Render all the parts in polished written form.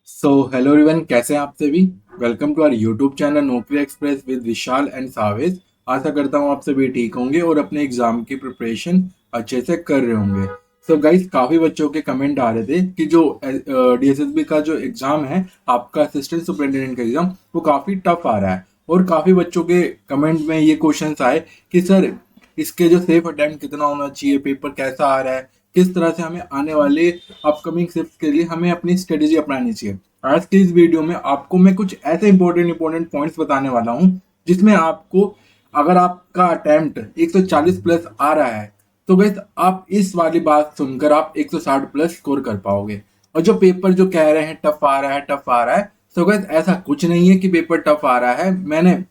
Hello everyone, कैसे हैं आप सभी। Welcome to our YouTube channel Naukri express with Vishal and Savej. आशा करता हूँ आप सभी ठीक होंगे और अपने एग्जाम की प्रिपरेशन अच्छे से कर रहे होंगे। गाइस, काफ़ी बच्चों के कमेंट आ रहे थे कि जो डीएसएसबी का जो एग्ज़ाम है, आपका असिस्टेंट सुपरिटेंडेंट का एग्ज़ाम, वो काफ़ी टफ आ रहा है। और काफ़ी बच्चों के कमेंट में ये क्वेश्चंस आए कि सर, इसके जो सेफ अटेम्प्ट कितना होना चाहिए, पेपर कैसा आ रहा है, किस तरह से हमें आने वाले अपकमिंग शिफ्ट के लिए हमें अपनी स्ट्रेटेजी अपनानी चाहिए। आज की इस वीडियो में आपको मैं कुछ ऐसे इंपॉर्टेंट पॉइंट्स बताने वाला हूं जिसमें आपको, अगर आपका अटेम्प्ट 140 प्लस आ रहा है, तो गैस आप इस वाली बात सुनकर आप 160 प्लस स्कोर कर पाओगे। और जो पेपर जो कह रहे हैं टफ आ रहा है, टफ आ रहा है, तो गैस ऐसा कुछ नहीं है कि पेपर टफ आ रहा है। मैंने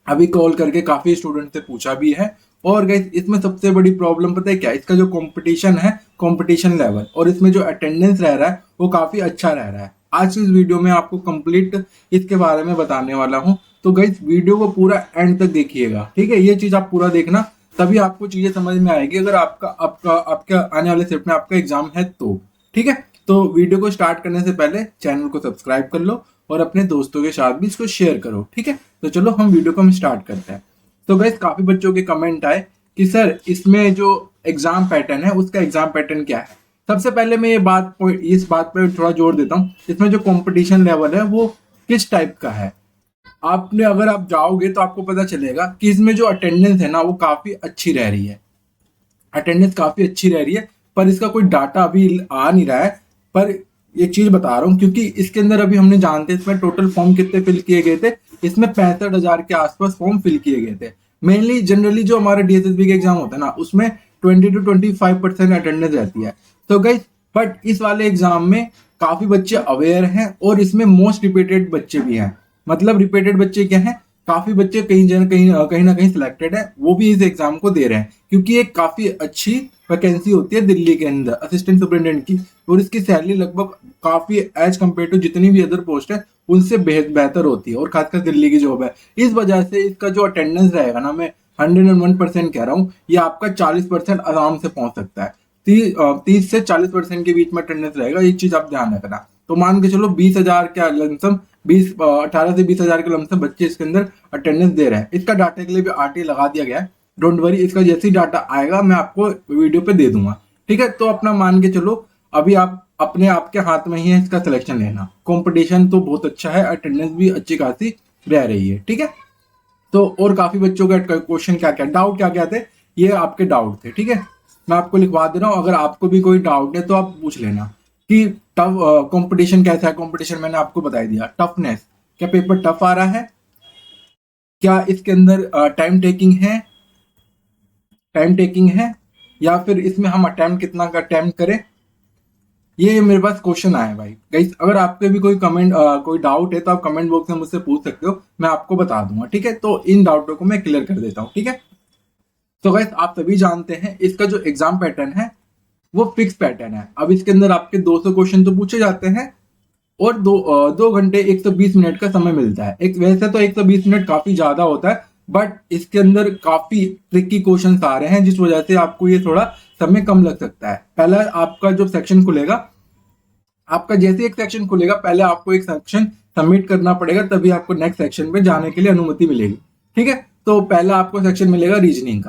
अभी कॉल करके काफी स्टूडेंट से पूछा भी है। और गाइस, इसमें सबसे बड़ी प्रॉब्लम पता है क्या, इसका जो कंपटीशन है, कंपटीशन लेवल, और इसमें जो अटेंडेंस रह रहा है वो काफी अच्छा रह रहा है। आज की इस वीडियो में आपको कंप्लीट इसके बारे में बताने वाला हूं। तो गाइस, वीडियो को पूरा एंड तक देखिएगा, ठीक है। ये चीज आप पूरा देखना, तभी आपको चीजें समझ में आएगी, अगर आपका आपका आपका आने वाले शिफ्ट में आपका एग्जाम है तो। ठीक है, तो वीडियो को स्टार्ट करने से पहले चैनल को सब्सक्राइब कर लो और अपने दोस्तों के साथ भी इसको शेयर करो, ठीक है। तो चलो हम वीडियो को हम स्टार्ट करते हैं। तो गाइस, काफी बच्चों के कमेंट आए कि सर, इसमें जो एग्जाम पैटर्न है उसका एग्जाम पैटर्न क्या है। सबसे पहले मैं इस बात पर थोड़ा जोर देता हूँ, इसमें जो कंपटीशन लेवल है वो किस टाइप का है। आपने, अगर आप जाओगे तो आपको पता चलेगा कि इसमें जो अटेंडेंस है ना, वो काफी अच्छी रह रही है। अटेंडेंस काफी अच्छी रह रही है, पर इसका कोई डाटा अभी आ नहीं रहा है। पर ये चीज बता रहा हूँ क्योंकि इसके अंदर अभी हमने जानते हैं इसमें टोटल फॉर्म कितने फिल किए गए थे। इसमें 65,000 के आसपास फॉर्म फिल किए गए थे। मेनली जनरली जो हमारा डीएसएसबी का एग्जाम होता है ना, उसमें 20 to 25% अटेंडेंस रहती है। तो गाइस, बट इस वाले एग्जाम में काफी बच्चे अवेयर हैं और इसमें मोस्ट रिपीटेड बच्चे भी हैं। मतलब रिपीटेड बच्चे क्या हैं, काफी बच्चे कहीं ना कहीं सिलेक्टेड है, वो भी इस एग्जाम को दे रहे हैं क्योंकि एक काफी अच्छी वैकेंसी होती है दिल्ली के अंदर असिस्टेंट सुपरिटेंडेंट की। और इसकी सैलरी लगभग काफी एज कम्पेयर टू जितनी भी अदर पोस्ट है उनसे बेहतर होती है, और खासकर दिल्ली की जॉब है। इस वजह से इसका जो अटेंडेंस रहेगा ना, मैं 101% कह रहा हूँ, ये आपका 40% आराम से पहुंच सकता है। 30 से 40% के बीच में अटेंडेंस रहेगा, एक चीज आप ध्यान रखना। तो मान के चलो 20,000 के लमसम, 18 से 20,000 के लमसम बच्चे इसके अंदर अटेंडेंस दे रहे हैं। इसका डाटा के लिए भी आरटी लगा दिया गया है, डोंट वरी। इसका जैसे ही डाटा आएगा मैं आपको वीडियो पे दे दूंगा, ठीक है। तो अपना मान के चलो, अभी आप अपने आपके हाथ में ही है इसका सिलेक्शन लेना। कंपटीशन तो बहुत अच्छा है, अटेंडेंस भी अच्छी खासी रह रही है, ठीक है। तो और काफी बच्चों का क्वेश्चन क्या क्या डाउट क्या क्या थे, ये आपके डाउट थे, ठीक है। मैं आपको लिखवा दे रहा हूँ, अगर आपको भी कोई डाउट है तो आप पूछ लेना कि टफ कंपटीशन कैसा है। कंपटीशन मैंने आपको बता दिया। टफनेस, क्या पेपर टफ आ रहा है, क्या इसके अंदर टाइम टेकिंग है, या फिर इसमें हम अटेम्प्ट कितना का अटेम्प्ट करें। ये मेरे पास क्वेश्चन आए भाई। गाइस, अगर आपके भी कोई डाउट है तो आप कमेंट बॉक्स में मुझसे पूछ सकते हो, मैं आपको बता दूंगा, ठीक है। तो इन डाउटों को मैं क्लियर कर देता हूँ, ठीक है। तो गाइस, आप सभी जानते हैं इसका जो एग्जाम पैटर्न है वो फिक्स पैटर्न है। अब इसके अंदर आपके 200 क्वेश्चन तो पूछे जाते हैं और 2 घंटे 120 मिनट का समय मिलता है। एक वैसे तो 120 मिनट काफी ज्यादा होता है, बट इसके अंदर काफी ट्रिकी क्वेश्चन आ रहे हैं, जिस वजह से आपको ये थोड़ा समय कम लग सकता है। पहला आपका जो सेक्शन खुलेगा, आपका जैसे एक सेक्शन खुलेगा, पहले आपको एक सेक्शन सबमिट करना पड़ेगा, तभी आपको नेक्स्ट सेक्शन पे जाने के लिए अनुमति मिलेगी, ठीक है। तो पहला आपको सेक्शन मिलेगा रीजनिंग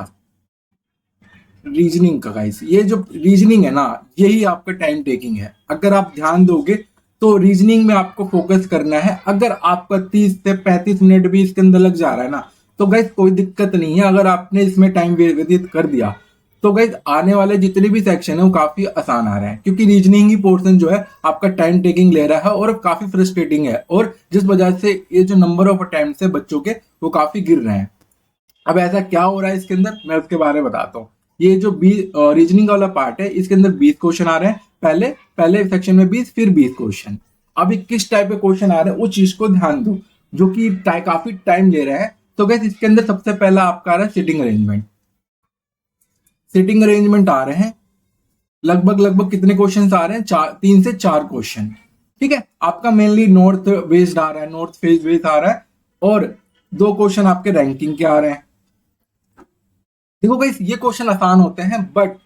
का गाइस। ये जो रीजनिंग है ना, यही आपका टाइम टेकिंग है। अगर आप ध्यान दोगे तो रीजनिंग में आपको फोकस करना है। अगर आपका 30 से 35 मिनट भी इसके अंदर लग जा रहा है ना, तो गाइस कोई दिक्कत नहीं है। अगर आपने इसमें टाइम व्यतीत कर दिया तो गाइस आने वाले जितने भी सेक्शन है वो काफी आसान आ रहे हैं, क्योंकि रीजनिंग ही पोर्शन जो है आपका टाइम टेकिंग ले रहा है और काफी फ्रस्ट्रेटिंग है, और जिस वजह से ये जो नंबर ऑफ अटेम्प्ट है बच्चों के वो काफी गिर रहे हैं। अब ऐसा क्या हो रहा है इसके अंदर, मैं उसके बारे में बताता हूँ। ये जो रीजनिंग वाला पार्ट है, इसके अंदर 20 क्वेश्चन आ रहे हैं। पहले पहले सेक्शन में 20, फिर 20 क्वेश्चन। अभी किस टाइप के क्वेश्चन आ रहे हैं उस चीज को ध्यान दो, जो कि काफी टाइम ले रहे हैं। तो गैस, इसके अंदर सबसे पहला आपका आ रहा है सिटिंग अरेंजमेंट आ रहे हैं। लगभग लगभग कितने क्वेश्चन आ रहे हैं, 3 से 4 क्वेश्चन, ठीक है। आपका मेनली नॉर्थ वेस्ट आ रहा है, नॉर्थ फेज वेस्ट आ रहा है, और 2 क्वेश्चन आपके रैंकिंग के आ रहे हैं। देखो गाइस, ये क्वेश्चन आसान होते हैं, बट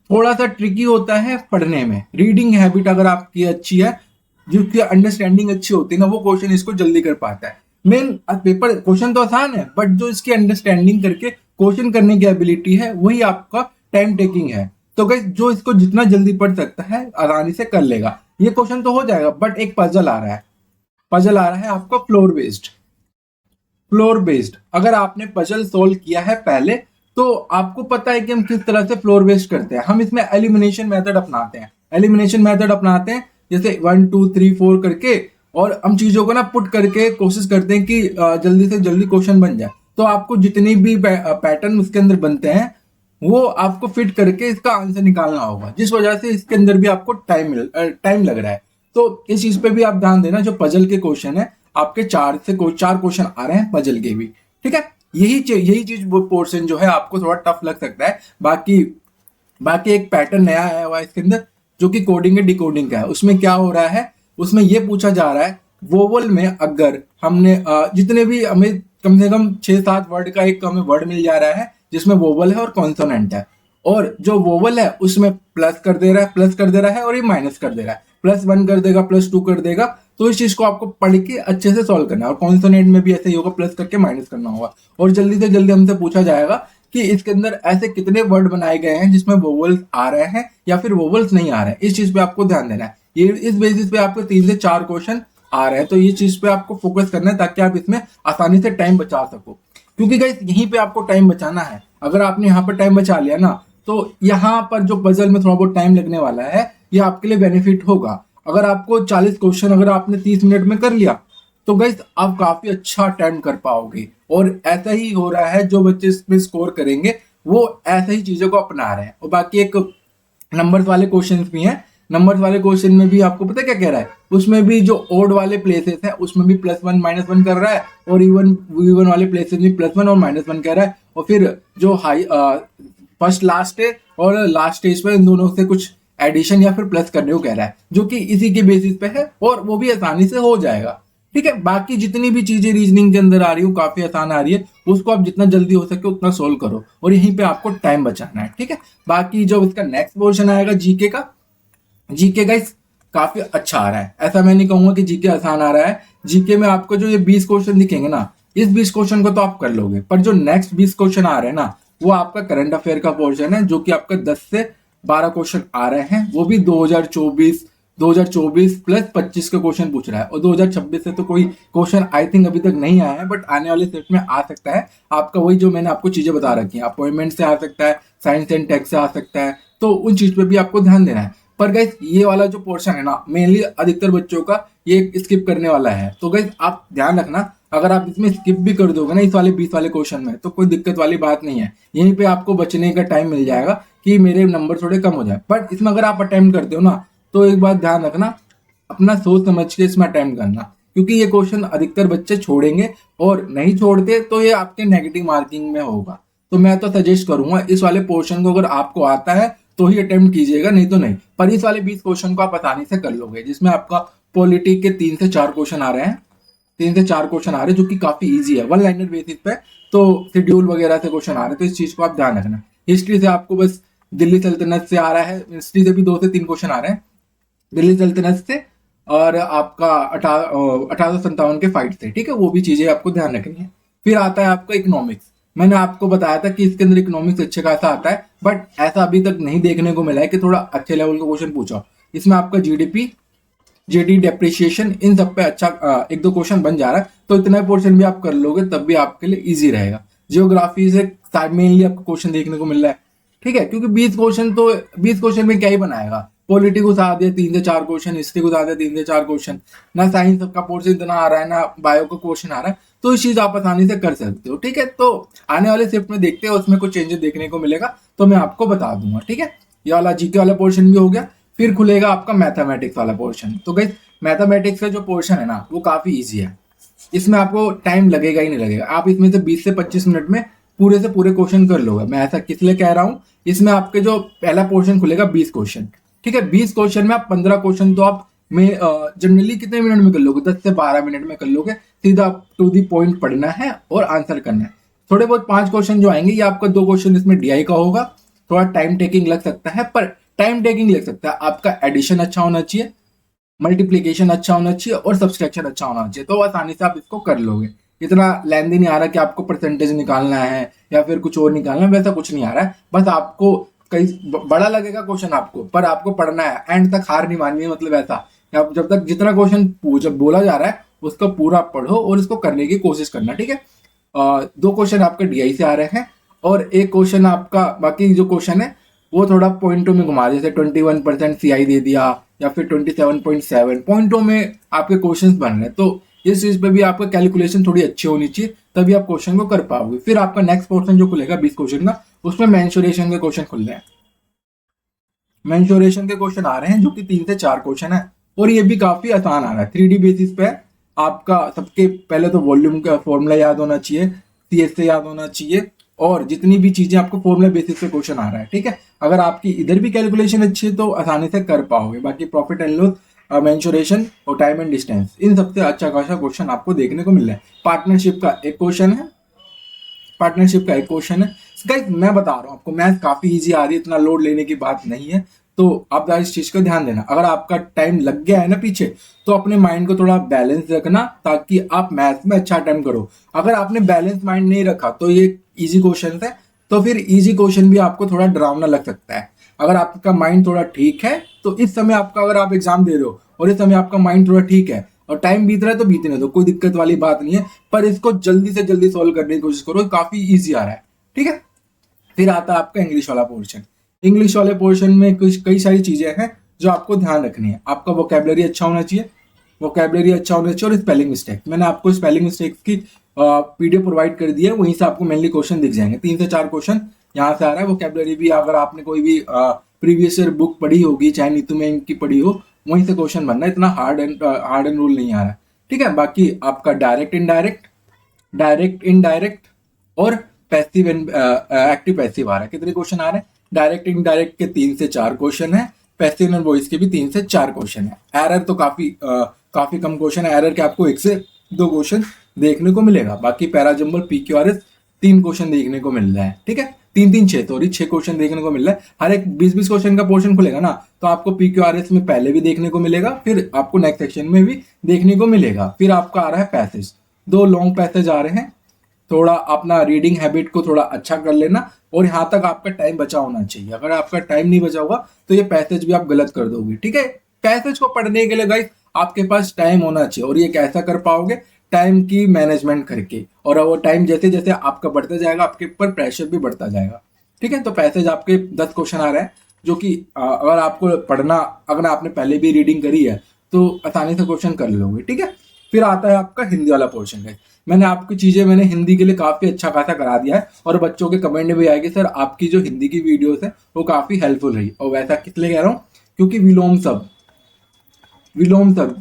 थोड़ा सा ट्रिकी होता है पढ़ने में। रीडिंग हैबिट अगर आपकी अच्छी है जिसकी अंडरस्टैंडिंग अच्छी होती है ना, वो क्वेश्चन इसको जल्दी कर पाता है। मेन पेपर क्वेश्चन तो आसान है, बट जो इसकी अंडरस्टैंडिंग करके क्वेश्चन करने की एबिलिटी है, वही आपका टाइम टेकिंग है। तो गाइस जो इसको जितना जल्दी पढ़ सकता है आसानी से कर लेगा। ये क्वेश्चन तो हो जाएगा, बट एक पजल आ रहा है। पजल आ रहा है आपका फ्लोर बेस्ड। फ्लोर बेस्ड अगर आपने पजल सोल्व किया है पहले, तो आपको पता है कि हम किस तरह से फ्लोर बेस्ड करते हैं। हम इसमें एलिमिनेशन मेथड अपनाते हैं। एलिमिनेशन मेथड अपनाते हैं जैसे 1 2 3 4 करके, और हम चीजों को ना पुट करके कोशिश करते हैं कि जल्दी से जल्दी क्वेश्चन बन जाए। तो आपको जितने भी पैटर्न उसके अंदर बनते हैं, वो आपको फिट करके इसका आंसर निकालना होगा, जिस वजह से इसके अंदर भी आपको टाइम लग रहा है। तो इस चीज पे भी आप ध्यान देना। जो पजल के क्वेश्चन है आपके चार क्वेश्चन आ रहे हैं पजल के भी, ठीक है। यही चीज वो पोर्शन जो है आपको थोड़ा टफ लग सकता है। बाकी बाकी एक पैटर्न नया आया हुआ है इसके अंदर, जो कि कोडिंग एंड डिकोडिंग का है। उसमें क्या हो रहा है, उसमें ये पूछा जा रहा है वोवल में अगर हमने जितने भी हमें कम से कम 6-7 वर्ड का एक हमें वर्ड मिल जा रहा है जिसमें वोवल है और कॉन्सोनेंट है, और जो वोवल है उसमें प्लस कर दे रहा है और ये माइनस कर दे रहा है, +1 कर देगा, +2 कर देगा। तो इस चीज को आपको पढ़ के अच्छे से सॉल्व करना है। और कॉन्सोनेंट में भी ऐसे ही होगा, प्लस करके माइनस करना होगा। और जल्दी से जल्दी हमसे पूछा जाएगा कि इसके अंदर ऐसे कितने वर्ड बनाए गए हैं जिसमें वोवल्स आ रहे हैं या फिर वोवल्स नहीं आ रहे हैं। इस चीज पे आपको ध्यान देना है। ये इस बेसिस पे आपको 3 से 4 क्वेश्चन आ रहे हैं, तो ये चीज पे आपको फोकस करना है ताकि आप इसमें आसानी से टाइम बचा सको। क्योंकि गाइस यहीं पे आपको टाइम बचाना है। अगर आपने यहाँ पर टाइम बचा लिया ना, तो यहाँ पर जो पजल में थोड़ा बहुत टाइम लगने वाला है, ये आपके लिए बेनिफिट होगा। अगर आपको 40 क्वेश्चन अगर आपने 30 मिनट में कर लिया, तो गाइस आप काफी अच्छा अटेम्प्ट कर पाओगे। और ऐसा ही हो रहा है, जो बच्चे इसमें स्कोर करेंगे वो ऐसे ही चीजों को अपना रहे हैं। और बाकी एक नंबर्स वाले क्वेश्चन भी हैं। नंबर्स वाले क्वेश्चन में भी आपको पता है क्या कह रहा है, उसमें भी जो ओड वाले प्लेसेस है उसमें भी +1 -1 कर रहा है, और इवन वाले प्लेसेस में +1 और -1 कह रहा है। और फिर जो हाई फर्स्ट लास्ट है और लास्ट स्टेज पे इन दोनों से कुछ एडिशन या फिर प्लस करने को कह रहा है, जो कि इसी के बेसिस पे है, और वो भी आसानी से हो जाएगा, ठीक है। बाकी जितनी भी चीजें रीजनिंग के अंदर आ रही है काफी आसान आ रही है, उसको आप जितना जल्दी हो सके उतना सोल्व करो, और यहीं पे आपको टाइम बचाना है, ठीक है। बाकी जो इसका नेक्स्ट पोर्शन आएगा जीके का, जीके गाइस काफी अच्छा आ रहा है। ऐसा मैं नहीं कहूंगा कि जीके आसान आ रहा है। जीके में आपको जो ये 20 क्वेश्चन दिखेंगे ना, इस 20 क्वेश्चन को तो आप कर लोगे, पर जो नेक्स्ट 20 क्वेश्चन आ रहे हैं ना, वो आपका करंट अफेयर का पोर्शन है, जो कि आपका 10 से 12 क्वेश्चन आ रहे हैं। वो भी 2024 प्लस 25 का क्वेश्चन पूछ रहा है, और 2026 से तो कोई क्वेश्चन आई थिंक अभी तक नहीं आया है, बट आने वाले सेट में आ सकता है। आपका वही जो मैंने आपको चीजें बता रखी हैं, अपॉइंटमेंट से आ सकता है, साइंस एंड टेक से आ सकता है, तो उन चीज पे भी आपको ध्यान देना है। पर गाइस ये वाला जो पोर्शन है ना, मेनली अधिकतर बच्चों का ये स्किप करने वाला है। तो गाइस आप ध्यान रखना, अगर आप इसमें स्किप भी कर दोगे ना इस वाले 20 वाले क्वेश्चन में, तो कोई दिक्कत वाली बात नहीं है। यहीं पे आपको बचने का टाइम मिल जाएगा कि मेरे नंबर थोड़े कम हो जाए। बट इसमें अगर आप अटेम्प्ट करते हो ना, तो एक बात ध्यान रखना, अपना सोच समझ के इसमें अटेम्प्ट करना, क्योंकि ये क्वेश्चन अधिकतर बच्चे छोड़ेंगे, और नहीं छोड़ते तो ये आपके नेगेटिव मार्किंग में होगा। तो मैं तो सजेस्ट करूंगा इस वाले पोर्शन को अगर आपको आता है तो ही अटेम्प्ट कीजिएगा, नहीं तो नहीं। पर इस वाले 20 क्वेश्चन को आप आसानी से कर लोगे, जिसमें आपका पॉलिटी के 3 से 4 क्वेश्चन आ रहे हैं। 3 से 4 क्वेश्चन आ रहे हैं, जो कि काफी इजी है, वन लाइनर बेसिस पे। तो शेड्यूल वगैरह से क्वेश्चन आ रहे हैं, तो इस चीज को आप ध्यान रखना। हिस्ट्री से आपको बस दिल्ली सल्तनत से आ रहा है, हिस्ट्री से भी 2 से 3 क्वेश्चन आ रहे हैं, दिल्ली सल्तनत से, और आपका 1857 के फाइट से, ठीक है। वो भी चीजें आपको ध्यान रखनी है। फिर आता है आपका इकोनॉमिक्स। मैंने आपको बताया था कि इसके अंदर इकोनॉमिक्स अच्छे खासा आता है, बट ऐसा अभी तक नहीं देखने को मिला है कि थोड़ा अच्छे लेवल का क्वेश्चन पूछा। इसमें आपका जीडीपी, जेडी डेप्रिसिएशन, इन सब पे अच्छा 1-2 क्वेश्चन बन जा रहा है। तो इतना पोर्शन भी आप कर लोगे तब भी आपके लिए इजी रहेगा। जियोग्राफी से मेनली आपको क्वेश्चन देखने को मिल रहा है, ठीक है, क्योंकि 20 क्वेश्चन में क्या ही बनाएगा। पॉलिटी को आ दिया 3 से 4 क्वेश्चन, हिस्ट्री को आ दिया 3 से 4 क्वेश्चन, ना साइंस का पोर्शन इतना आ रहा है, ना बायो का क्वेश्चन आ रहा है। तो इस चीज आप आसानी से कर सकते हो, ठीक है। तो आने वाले शिफ्ट में देखते हैं, उसमें कुछ चेंजेस देखने को मिलेगा तो मैं आपको बता दूंगा, ठीक है। ये वाला जीके वाला पोर्शन भी हो गया। फिर खुलेगा आपका मैथमेटिक्स वाला पोर्शन। तो गाइस मैथमेटिक्स का जो पोर्शन है ना, वो काफी ईजी है। इसमें आपको टाइम लगेगा ही नहीं लगेगा। आप इसमें से 20 से 25 मिनट में पूरे से पूरे क्वेश्चन कर लोगे। मैं ऐसा किस लिए कह रहा हूँ, इसमें आपके जो पहला पोर्शन खुलेगा 20 क्वेश्चन, ठीक है। 20 क्वेश्चन में आप 15 क्वेश्चन तो आप में जनरली कितने मिनट में कर लोगे, 10 से 12 मिनट में कर लोगे। सीधा टू दी पॉइंट पढ़ना है और आंसर करना है। थोड़े बहुत 5 क्वेश्चन जो आएंगे, ये आपका 2 क्वेश्चन इसमें डीआई का होगा, थोड़ा टाइम टेकिंग लग सकता है, पर टाइम टेकिंग लग सकता है। आपका एडिशन अच्छा होना चाहिए, मल्टीप्लिकेशन अच्छा होना चाहिए और सब्सट्रैक्शन अच्छा होना चाहिए, तो आसानी से आप इसको कर लोगे। इतना लेंदी नहीं आ रहा कि आपको परसेंटेज निकालना है या फिर कुछ और निकालना है, वैसा कुछ नहीं आ रहा है। बस आपको कई बड़ा लगेगा क्वेश्चन आपको, पर आपको पढ़ना है, एंड तक हार नहीं माननी है। मतलब ऐसा कि आप जब तक जितना क्वेश्चन जब बोला जा रहा है उसको पूरा पढ़ो और इसको करने की कोशिश करना, ठीक है। दो क्वेश्चन आपके डीआई से आ रहे हैं और एक क्वेश्चन आपका, बाकी जो क्वेश्चन है वो थोड़ा पॉइंटों में घुमा, जैसे 21% सीआई दे दिया या फिर 27.7 पॉइंटों में आपके क्वेश्चन बन रहे हैं। तो इस चीज पे भी आपका कैलकुलेशन थोड़ी अच्छी होनी चाहिए, तभी आप क्वेश्चन को कर पाओगे। फिर आपका नेक्स्ट पोर्शन जो खुलेगा 20 क्वेश्चन का, उसमें मेंसुरेशन के क्वेश्चन खुल रहे हैं। मेंसुरेशन के क्वेश्चन आ रहे हैं जो कि 3 से 4 क्वेश्चन है और ये भी काफी आसान आ रहा है। 3D बेसिस पे आपका सबके पहले तो वॉल्यूम का फॉर्मूला याद होना चाहिए, सीएस से याद होना चाहिए, और जितनी भी चीजें आपको फॉर्मूला बेसिस पे क्वेश्चन आ रहा है, ठीक है। अगर आपकी इधर भी कैलकुलेशन अच्छी है तो आसानी से कर पाओगे। बाकी प्रॉफिट एंड लॉस, मेंसुरेशन और टाइम एंड डिस्टेंस, इन सबसे अच्छा खासा क्वेश्चन आपको देखने को मिल रहा है। पार्टनरशिप का एक क्वेश्चन है, पार्टनरशिप का एक क्वेश्चन है। गाइस मैं बता रहा हूँ आपको, मैथ काफी इजी आ रही है, इतना लोड लेने की बात नहीं है। तो आप इस चीज का ध्यान देना। अगर आपका टाइम लग गया है ना पीछे, तो अपने माइंड को थोड़ा बैलेंस रखना ताकि आप मैथ में अच्छा अटेम्प्ट करो। अगर आपने बैलेंस माइंड नहीं रखा तो ये इजी क्वेश्चन है, तो फिर इजी क्वेश्चन भी आपको थोड़ा डरावना लग सकता है। अगर आपका माइंड थोड़ा ठीक है तो इस समय आपका, अगर आप एग्जाम दे रहे हो और इस समय आपका माइंड थोड़ा ठीक है और टाइम बीत रहा है तो बीतने दो, कोई दिक्कत वाली बात नहीं है। पर इसको जल्दी से जल्दी सॉल्व करने की कोशिश करो, काफी इजी आ रहा है, ठीक है। फिर आता है आपका इंग्लिश वाला पोर्शन। इंग्लिश वाले पोर्शन में कुछ कई सारी चीजें हैं जो आपको ध्यान रखनी है। आपका वोकेबलरी अच्छा होना चाहिए, वोकेबलरी अच्छा होना चाहिए, और स्पेलिंग मिस्टेक, मैंने आपको स्पेलिंग मिस्टेक्स की पीडीएफ प्रोवाइड कर दी है, वहीं से आपको मेनली क्वेश्चन दिख जाएंगे। 3 से 4 क्वेश्चन यहाँ से आ रहा है। वोकेबलरी भी अगर आपने कोई भी प्रीवियस ईयर बुक पढ़ी होगी, चाहे नीतू में की पढ़ी हो, वहीं से क्वेश्चन बनना है, इतना हार्ड एंड रूल नहीं आ रहा है, ठीक है। बाकी आपका डायरेक्ट इनडायरेक्ट, डायरेक्ट इनडायरेक्ट और पैसिव एंड एक्टिव पैसिव आ रहा है। कितने क्वेश्चन आ रहे हैं? डायरेक्ट इनडायरेक्ट के 3 से 4 क्वेश्चन है, पैसिव एंड वॉइस के भी 3 से 4 क्वेश्चन है। एरर तो काफी कम क्वेश्चन है, एरर के आपको 1 से 2 क्वेश्चन देखने को मिलेगा। बाकी पैरा जंबल PQRS 3 क्वेश्चन देखने को मिल रहा है, ठीक है। 6 क्वेश्चन देखने को मिल रहा है। हर एक 20-20 क्वेश्चन का पोर्शन खुलेगा ना, तो आपको PQRS में पहले भी देखने को मिलेगा, फिर आपको नेक्स्ट सेक्शन में भी देखने को मिलेगा। फिर आपका आ रहा है पैसेज, 2 लॉन्ग पैसेज आ रहे हैं। थोड़ा अपना रीडिंग हैबिट को थोड़ा अच्छा कर लेना, और यहाँ तक आपका टाइम बचा होना चाहिए। अगर आपका टाइम नहीं बचा होगा तो ये पैसेज भी आप गलत कर दोगे, ठीक है। पैसेज को पढ़ने के लिए गाइस आपके पास टाइम होना चाहिए, और ये कैसा कर पाओगे? टाइम की मैनेजमेंट करके। और वो टाइम जैसे जैसे आपका बढ़ता जाएगा, आपके ऊपर प्रेशर भी बढ़ता जाएगा, ठीक है। तो पैसेज आपके 10 क्वेश्चन आ रहे हैं, जो कि अगर आपको पढ़ना, अगर आपने पहले भी रीडिंग करी है तो आसानी से क्वेश्चन कर लोगे, ठीक है। फिर आता है आपका हिंदी वाला पोर्शन है। मैंने हिंदी के लिए काफी अच्छा खासा करा दिया है, और बच्चों के कमेंट भी आएगी, सर आपकी जो हिंदी की वीडियोस है वो काफी हेल्पफुल रही। और वैसा किस लिए कह रहा हूँ? क्योंकि विलोम शब्द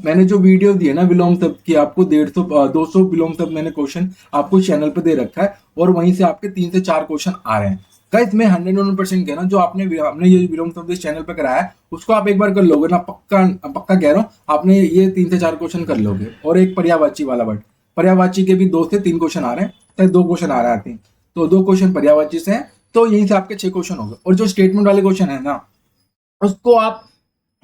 मैंने जो वीडियो दी है ना, विलोम शब्द की आपको 150-200 विलोम शब्द मैंने क्वेश्चन आपको चैनल पे दे रखा है, और वहीं से आपके 3 से 4 क्वेश्चन आ रहे हैं। गाइस मैं 101% कह रहा हूँ, जो आपने ये विलोम शब्द इस चैनल पे कराया है उसको आप एक बार कर लोगे ना, पक्का पक्का कह रहा हूँ, आपने ये 3 से 4 क्वेश्चन कर लोगे। और एक पर्यायवाची वाला वर्ड, पर्यायवाची के भी 2 से 3 क्वेश्चन आ रहे हैं, चाहे 2 क्वेश्चन आ रहे हैं, तो 2 क्वेश्चन पर्यायवाची से हैं, तो यहीं से आपके 6 क्वेश्चन हो गए। और जो स्टेटमेंट वाले क्वेश्चन है ना, उसको आप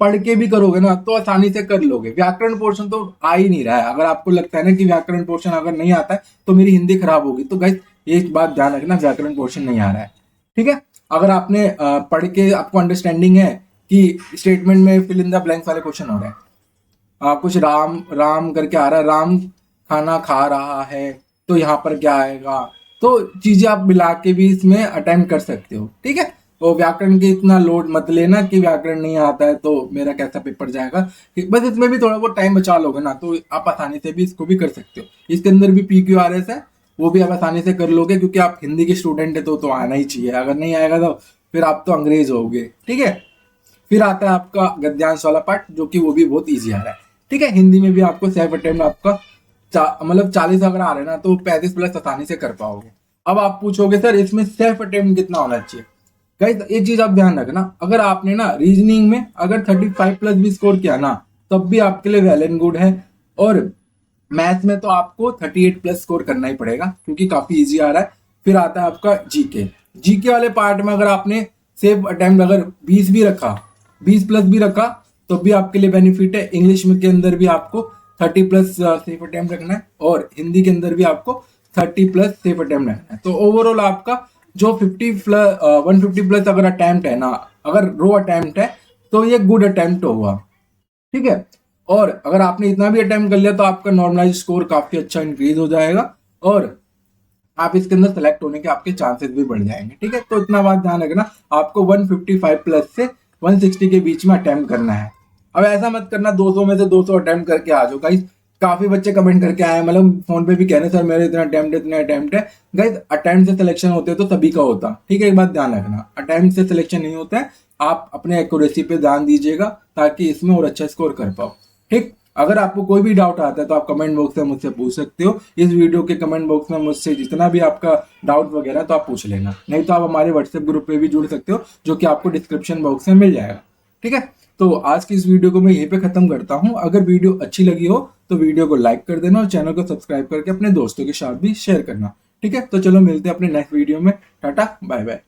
पढ़ के भी करोगे ना तो आसानी से कर लोगे। व्याकरण पोर्शन तो आ ही नहीं रहा है। अगर आपको लगता है ना कि व्याकरण पोर्शन अगर नहीं आता है तो मेरी हिंदी खराब होगी, तो गाइस एक बात ध्यान रखना, व्याकरण पोर्शन नहीं आ रहा है, ठीक है। अगर आपने पढ़ के आपको अंडरस्टैंडिंग है कि स्टेटमेंट में फिल इन द ब्लैंक्स वाले क्वेश्चन हो रहे हैं, कुछ राम राम करके आ रहा है, राम खाना खा रहा है, तो यहाँ पर क्या आएगा? तो चीजें आप मिला के भी इसमें अटेम्प्ट कर सकते हो, ठीक है। तो व्याकरण के इतना लोड मत लेना कि व्याकरण नहीं आता है तो मेरा कैसा पेपर जाएगा। बस इसमें भी थोड़ा बहुत टाइम बचा लोगे ना, तो आप आसानी से भी इसको भी कर सकते हो। इसके अंदर भी PQRS है, वो भी आप आसानी से कर लोगे, क्योंकि आप हिंदी के स्टूडेंट है तो आना ही चाहिए। अगर नहीं आएगा तो फिर आप तो अंग्रेज होगे, ठीक है। फिर आता है आपका गद्यांश वाला पार्ट, जो कि वो भी बहुत ईजी आ रहा है, ठीक है। हिंदी में भी आपको सेल्फ अटेम्प्ट आपका मतलब 40 अगर आ रहे ना, तो 35+ आसानी से कर पाओगे। अब आप पूछोगे सर इसमें सेल्फ अटेम्प्ट कितना होना चाहिए? गाइस एक चीज आप ध्यान रखना, अगर आपने ना रीजनिंग में अगर 35+ भी स्कोर किया ना, तब भी आपके लिए वेल एंड गुड है। और मैथ में तो आपको 38+ स्कोर करना ही पड़ेगा, क्योंकि काफी इजी आ रहा है। फिर आता है आपका जीके वाले पार्ट में, अगर आपने सेफ अटेम्प्ट अगर 20 भी रखा, 20+ भी रखा, तो भी आपके लिए बेनिफिट है। इंग्लिश में के अंदर भी आपको 30 प्लस सेफ अटेम्प्ट रखना है और हिंदी के अंदर भी आपको 30 प्लस सेफ अटेम्प्ट रखना है। तो ओवरऑल आपका जो 50 प्लस 150 प्लस अगर अटेम्प्ट है ना, अगर रो अटेम्प्ट है तो ये गुड अटेम्प्ट होगा, ठीक है। और अगर आपने इतना भी अटेम्प्ट कर लिया तो आपका नॉर्मलाइज स्कोर काफी अच्छा इंक्रीज हो जाएगा और आप इसके अंदर सेलेक्ट होने के आपके चांसेस भी बढ़ जाएंगे, ठीक है। तो इतना बात ध्यान रखना, आपको 155 प्लस से 160 के बीच में अटेम्प्ट करना है। अब ऐसा मत करना 200 में से 200 अटेम्प्ट करके आ जाओ गाइस। काफी बच्चे कमेंट करके आए, मतलब फोन पे भी कह रहे सर मेरे इतना अटेम्प्ट है। गाइस अटेम्प्ट से सिलेक्शन होते तो सभी का होता, ठीक है। एक बात ध्यान रखना, अटेम्प्ट से सिलेक्शन नहीं होता है। आप अपने एक्यूरेसी पे ध्यान दीजिएगा ताकि इसमें और अच्छा स्कोर कर पाओ, ठीक। अगर आपको कोई भी डाउट आता है तो आप कमेंट बॉक्स में मुझसे पूछ सकते हो। इस वीडियो के कमेंट बॉक्स में मुझसे जितना भी आपका डाउट वगैरह तो आप पूछ लेना, नहीं तो आप हमारे व्हाट्सएप ग्रुप पे भी जुड़ सकते हो जो कि आपको डिस्क्रिप्शन बॉक्स में मिल जाएगा, ठीक है। तो आज की इस वीडियो को मैं यहीं पे खत्म करता हूँ। अगर वीडियो अच्छी लगी हो तो वीडियो को लाइक कर देना और चैनल को सब्सक्राइब करके अपने दोस्तों के साथ भी शेयर करना, ठीक है। तो चलो मिलते हैं अपने नेक्स्ट वीडियो में। Tata bye bye.